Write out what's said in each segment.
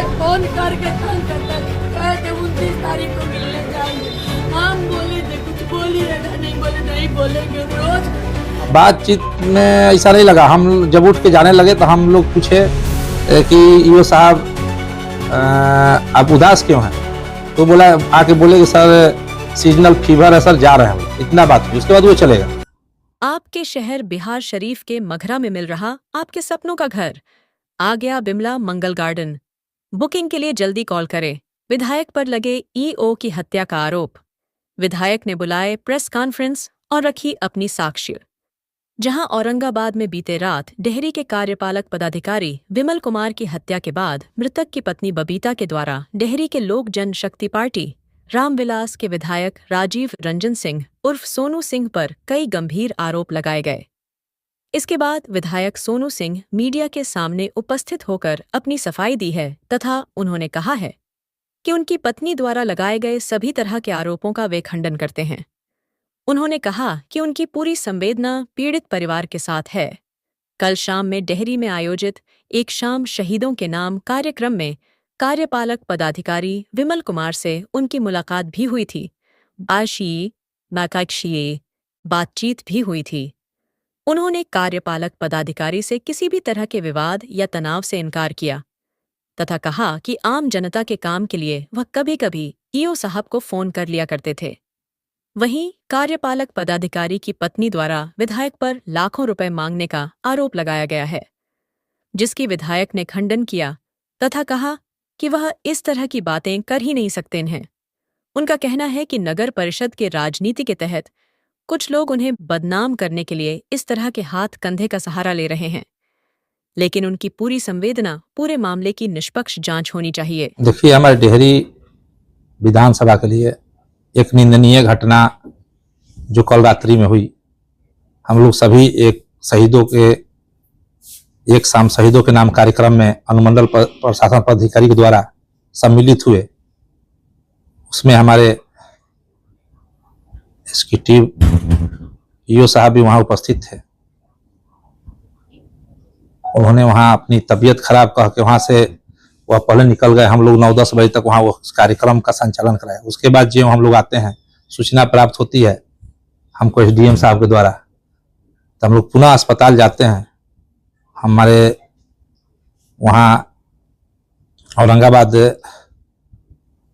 रोज phone करके तंग करता है, कहते 29 तारीख को मिलने जाएंगे। हम बोले थे कुछ बोलिए ना, नहीं बोले नहीं बोलेंगे। रोज बातचीत में ऐसा नहीं लगा। हम जब उठ के जाने लगे तो हम लोग पूछे कि ईओ साहब आप उदास क्यों हैं? तो बोला आके बोले कि सर सीजनल फीवर है सर, जा रहे हैं। इतना बात हुई, उसके बाद वो चलेगा। आपके शहर बिहार शरीफ के मघरा में मिल रहा आपके सपनों का घर आ गया बिमला मंगल गार्डन। बुकिंग के लिए जल्दी कॉल करें। विधायक पर लगे ईओ की हत्या का आरोप। विधायक ने बुलाए प्रेस कॉन्फ्रेंस और रखी अपनी साक्ष्य। जहां औरंगाबाद में बीते रात डेहरी के कार्यपालक पदाधिकारी विमल कुमार की हत्या के बाद मृतक की पत्नी बबीता के द्वारा डेहरी के लोक जनशक्ति पार्टी रामविलास के विधायक राजीव रंजन सिंह उर्फ सोनू सिंह पर कई गंभीर आरोप लगाए गए। इसके बाद विधायक सोनू सिंह मीडिया के सामने उपस्थित होकर अपनी सफाई दी है तथा उन्होंने कहा है कि उनकी पत्नी द्वारा लगाए गए सभी तरह के आरोपों का वे खंडन करते हैं। उन्होंने कहा कि उनकी पूरी संवेदना पीड़ित परिवार के साथ है। कल शाम में डेहरी में आयोजित एक शाम शहीदों के नाम कार्यक्रम में कार्यपालक पदाधिकारी विमल कुमार से उनकी मुलाकात भी हुई थी। बातचीत भी हुई थी। उन्होंने कार्यपालक पदाधिकारी से किसी भी तरह के विवाद या तनाव से इनकार किया तथा कहा कि आम जनता के काम के लिए वह कभी-कभी ईओ साहब को फोन कर लिया करते थे। वहीं कार्यपालक पदाधिकारी की पत्नी द्वारा विधायक पर लाखों रुपए मांगने का आरोप लगाया गया है, जिसकी विधायक ने खंडन किया तथा कहा कि वह इस तरह की बातें कर ही नहीं सकते हैं। उनका कहना है कि नगर परिषद के राजनीति के तहत कुछ लोग उन्हें बदनाम करने के लिए इस तरह के हाथ कंधे का सहारा ले रहे हैं, लेकिन उनकी पूरी संवेदना पूरे मामले की निष्पक्ष जांच होनी चाहिए। देखिए, हमारे डेहरी विधानसभा के लिए एक निंदनीय घटना जो कल रात्रि में हुई। हम लोग सभी एक शाम शहीदों के नाम कार्यक्रम में अनुमंडल प्रशासन पदाधिकारी के द्वारा सम्मिलित हुए। उसमें हमारे एग्जीक्यूटिव ईओ साहब भी वहां उपस्थित थे। उन्होंने वहां अपनी तबीयत खराब कह के वहां से वह पहले निकल गए। हम लोग 9-10 बजे तक वहां वो कार्यक्रम का संचालन कराया। उसके बाद जो हम लोग आते हैं, सूचना प्राप्त होती है हमको एसडीएम साहब के द्वारा, तो हम लोग पुनः अस्पताल जाते हैं। हमारे वहाँ औरंगाबाद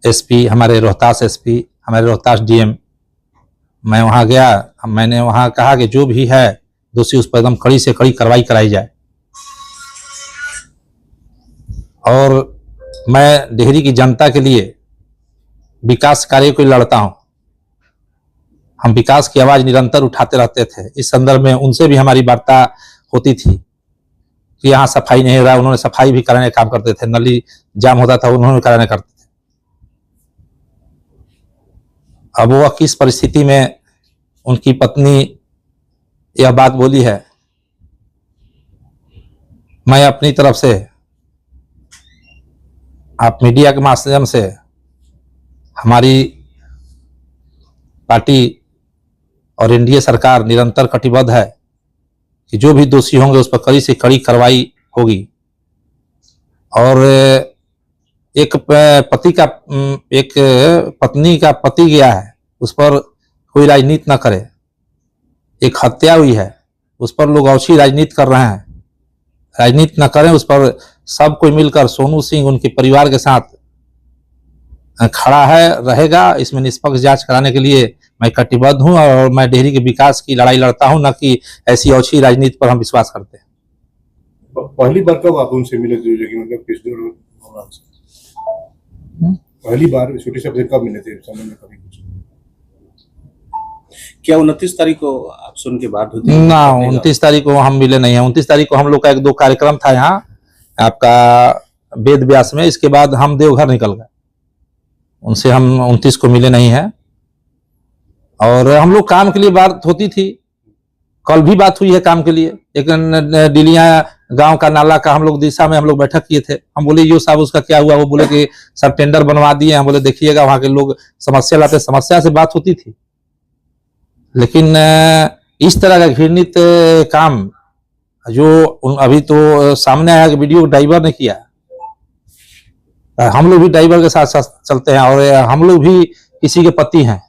एसपी, हमारे रोहतास एसपी, हमारे रोहतास डीएम, मैं वहाँ गया। मैंने वहाँ कहा कि जो भी है दोषी उस पर एकदम कड़ी से कड़ी कार्रवाई कराई जाए। और मैं डेहरी की जनता के लिए विकास कार्य को लड़ता हूँ। हम विकास की आवाज निरंतर उठाते रहते थे। इस संदर्भ में उनसे भी हमारी वार्ता होती थी कि यहाँ सफाई नहीं हो रहा। उन्होंने सफाई भी कराने का काम करते थे। नली जाम होता था, उन्होंने कराने करते थे। अब वह किस परिस्थिति में उनकी पत्नी यह बात बोली है, मैं अपनी तरफ से आप मीडिया के माध्यम से हमारी पार्टी और एनडीए सरकार निरंतर कटिबद्ध है कि जो भी दोषी होंगे उस पर कड़ी से कड़ी कार्रवाई होगी। और एक पत्नी का पति गया है, उस पर कोई राजनीति न करे। एक हत्या हुई है, उस पर लोग औची राजनीति कर रहे हैं। राजनीति न करें, उस पर सब कोई मिलकर सोनू सिंह उनके परिवार के साथ खड़ा है, रहेगा। इसमें निष्पक्ष जांच कराने के लिए मैं कटिबद्ध हूं और मैं डेहरी के विकास की लड़ाई लड़ता हूं, न कि ऐसी औची राजनीति पर हम विश्वास करते हैं। पहली बार कब आप उनसे मिले थे? मतलब किस दौरान पहली बार छोटी साहब से कब मिले थे? समय में कभी कुछ क्या 29 तारीख को आप सुन के बात होती ना? 29 तारीख को हम मिले नहीं है। 29 तारीख को हम लोग का 1-2 कार्यक्रम था यहाँ आपका वेद व्यास में। इसके बाद हम देवघर निकल गए। उनसे हम 29 को मिले नहीं है। और हम लोग काम के लिए बात होती थी। कल भी बात हुई है काम के लिए। एक डिलिया गांव का नाला का हम लोग दिशा में हम लोग बैठक किए थे। हम बोले यो साहब उसका क्या हुआ? वो बोले कि सब टेंडर बनवा दिए। हम बोले देखिएगा, वहां के लोग समस्या लाते, समस्या से बात होती थी। लेकिन इस तरह का घृणित काम जो अभी तो सामने आया कि वीडियो ड्राइवर ने किया, हम लोग भी ड्राइवर के साथ साथ चलते हैं और हम लोग भी किसी के पति हैं।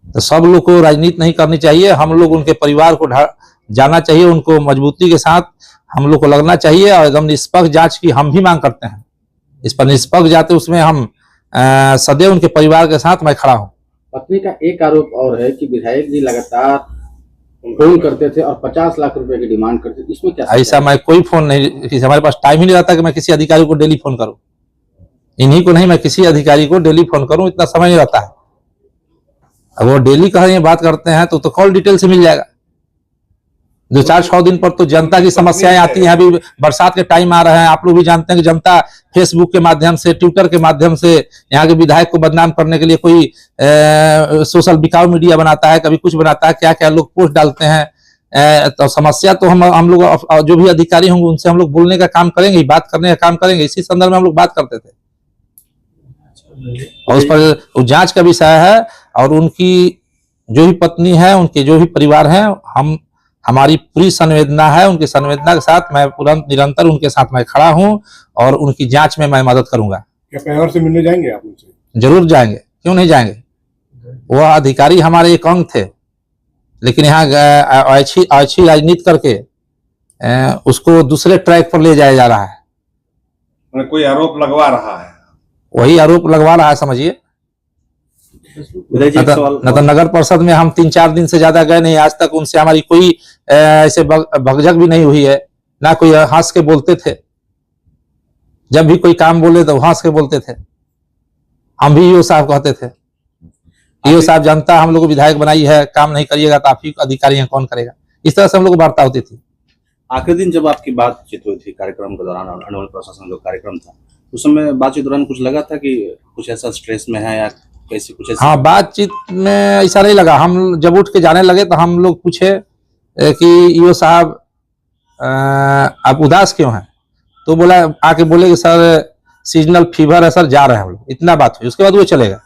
तो सब लोग को राजनीति नहीं करनी चाहिए, हम लोग उनके परिवार को जाना चाहिए, उनको मजबूती के साथ हम लोग को लगना चाहिए और एकदम निष्पक्ष जांच की हम भी मांग करते हैं। इस पर निष्पक्ष जाते उसमें हम सदैव उनके परिवार के साथ मैं खड़ा हूं। पत्नी का एक आरोप और है कि विधायक जी लगातार फोन करते थे और 50 लाख रुपए की डिमांड करते थे, इसमें क्या ऐसा मैं कोई फोन नहीं, हमारे पास टाइम ही नहीं रहता कि मैं किसी अधिकारी को डेली फोन करूं। इन्हीं को नहीं, मैं किसी अधिकारी को डेली फोन करूं, इतना समय नहीं रहता है। अब वो डेली कहीं बात करते हैं तो कॉल डिटेल से मिल जाएगा। 2-4-6 दिन पर तो जनता की समस्याएं आती हैं। अभी बरसात के टाइम आ रहे हैं, आप लोग भी जानते हैं कि जनता फेसबुक के माध्यम से, ट्विटर के माध्यम से यहाँ के विधायक को बदनाम करने के लिए कोई सोशल बिकाऊ मीडिया बनाता है, कभी कुछ बनाता है, क्या क्या लोग पोस्ट डालते हैं। तो समस्या तो हम लोग जो भी अधिकारी होंगे उनसे हम लोग बोलने का काम करेंगे, बात करने का काम करेंगे। इसी संदर्भ में हम लोग बात करते थे और उस पर जांच का विषय है। और उनकी जो भी पत्नी है, उनके जो भी परिवार हैं, हमारी पूरी संवेदना है। उनकी संवेदना के साथ मैं निरंतर उनके साथ मैं खड़ा हूं और उनकी जांच में मैं मदद करूंगा। क्या परिवार से मिलने जाएंगे आप उनसे? जरूर जाएंगे, क्यों नहीं जाएंगे। वह अधिकारी हमारे एक अंग थे, लेकिन यहाँ अच्छी राजनीति करके उसको दूसरे ट्रैक पर ले जाया जा रहा है। कोई आरोप लगवा रहा है, वही आरोप लगवा रहा है, समझिए। न तो नगर परिषद में हम 3-4 दिन से ज्यादा गए नहीं, आज तक उनसे हमारी कोई ऐसे भगझक भी नहीं हुई है। ना कोई हंस के बोलते थे, जब भी कोई काम बोले तो हंस के बोलते थे। हम भी ईओ साहब कहते थे, ईओ साहब जनता हम लोग को विधायक बनाई है, काम नहीं करिएगा तो आप ही अधिकारी हैं, कौन करेगा। इस तरह से हम लोग को वार्ता होती थी। आखिरी दिन जब आपकी बातचीत हुई थी कार्यक्रम के दौरान, अनुमंडल प्रशासन जो कार्यक्रम था, उस समय बातचीत दौरान कुछ लगा था कि कुछ ऐसा स्ट्रेस में है या कैसे कुछ ऐसा? हाँ, बातचीत में ऐसा नहीं लगा। हम जब उठ के जाने लगे तो हम लोग पूछे कि ईओ साहब आप उदास क्यों हैं? तो बोला, आके बोले कि सर सीजनल फीवर है सर, जा रहे हैं हम लोग। इतना बात हुई, उसके बाद वो चलेगा।